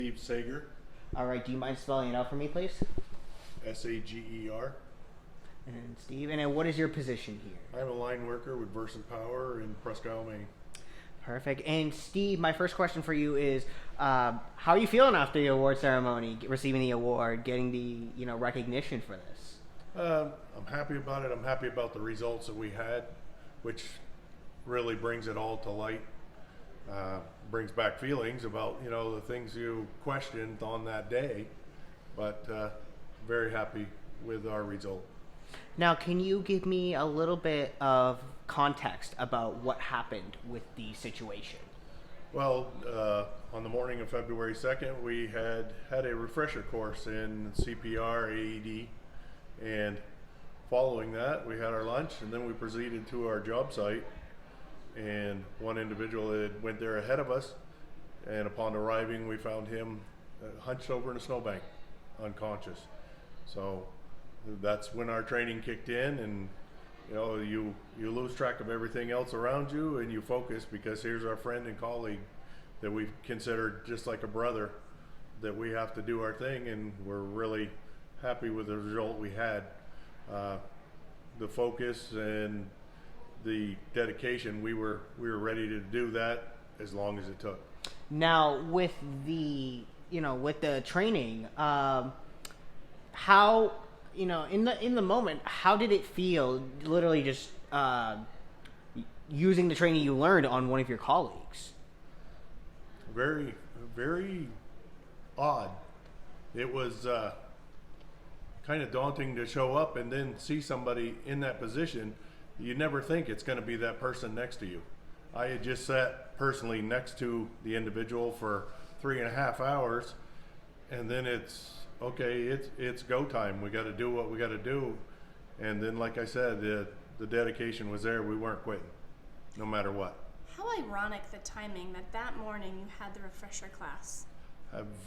Steve Sager, All right, do you mind spelling it out for me, please? Sager. And Steve, and then what is your position here? I'm a line worker with Versant Power in Presque Isle, Maine. Perfect. And Steve, my first question for you is, how are you feeling after the award ceremony, receiving the award, getting the recognition for this? I'm happy about it. I'm happy about the results that we had, which really brings it all to light. Brings back feelings about the things you questioned on that day, but very happy with our result. Now, can you give me a little bit of context about what happened with the situation? Well, on the morning of February 2nd, we had a refresher course in CPR, AED, and following that, we had our lunch, and then we proceeded to our job site. And one individual had went there ahead of us, and upon arriving, we found him hunched over in a snowbank, unconscious. So that's when our training kicked in, and you lose track of everything else around you, and you focus because here's our friend and colleague that we've considered just like a brother, that we have to do our thing, and we're really happy with the result we had. The focus and the dedication, we were ready to do that as long as it took. Now, with the training, how in the moment, how did it feel? Literally, just using the training you learned on one of your colleagues. Very, very odd. It was kind of daunting to show up and then see somebody in that position. You never think it's going to be that person next to you. I had just sat personally next to the individual for 3.5 hours, and then it's go time. We got to do what we got to do, and then, like I said, the dedication was there. We weren't quitting, no matter what. How ironic the timing that morning you had the refresher class.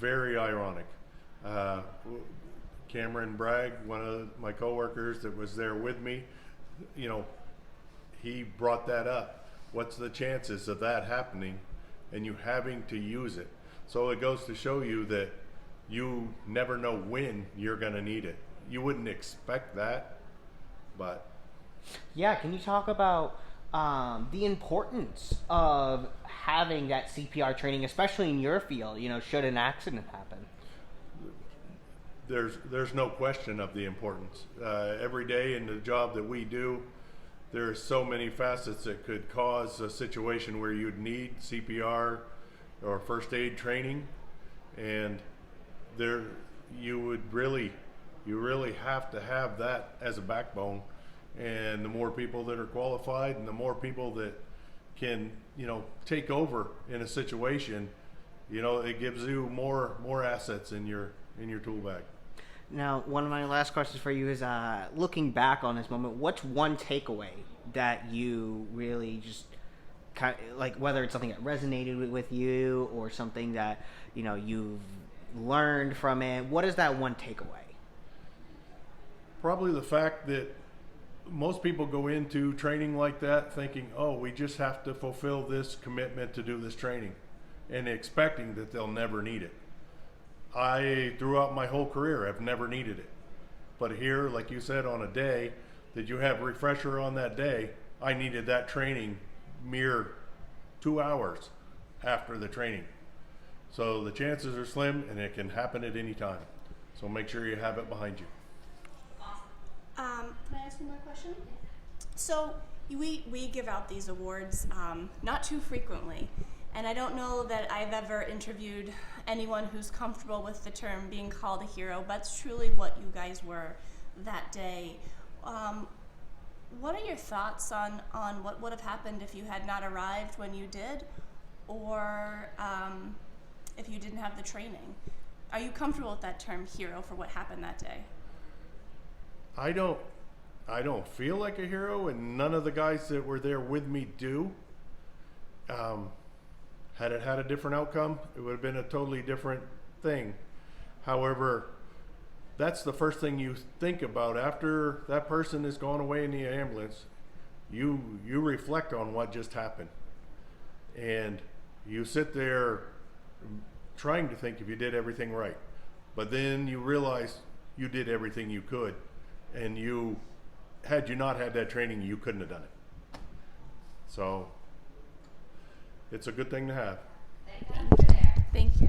Very ironic. Cameron Bragg, one of my coworkers that was there with me, he brought that up. What's the chances of that happening and you having to use it? So it goes to show you that you never know when you're going to need it. You wouldn't expect that, but... Yeah, can you talk about the importance of having that CPR training, especially in your field, should an accident happen? There's no question of the importance. Every day in the job that we do, there are so many facets that could cause a situation where you'd need CPR or first aid training, and you really have to have that as a backbone. And the more people that are qualified, and the more people that can take over in a situation, it gives you more assets in your tool bag. Now, one of my last questions for you is, looking back on this moment, what's one takeaway that you really just kind of, like, whether it's something that resonated with you or something that you've learned from it? What is that one takeaway? Probably the fact that most people go into training like that thinking, oh, we just have to fulfill this commitment to do this training, and expecting that they'll never need it. I, throughout my whole career, have never needed it. But here, like you said, on a day that you have refresher on that day, I needed that training mere 2 hours after the training. So the chances are slim, and it can happen at any time. So make sure you have it behind you. Can I ask you more question? So we give out these awards not too frequently, and I don't know that I've ever interviewed anyone who's comfortable with the term being called a hero, but it's truly what you guys were that day. What are your thoughts on what would have happened if you had not arrived when you did, or if you didn't have the training? Are you comfortable with that term hero for what happened that day? I don't feel like a hero, and none of the guys that were there with me do. Had it had a different outcome, it would have been a totally different thing. However, that's the first thing you think about after that person is gone away in the ambulance. You reflect on what just happened, and you sit there trying to think if you did everything right. But then you realize you did everything you could, and had you not had that training, you couldn't have done it. So it's a good thing to have. Thank you. Thank you.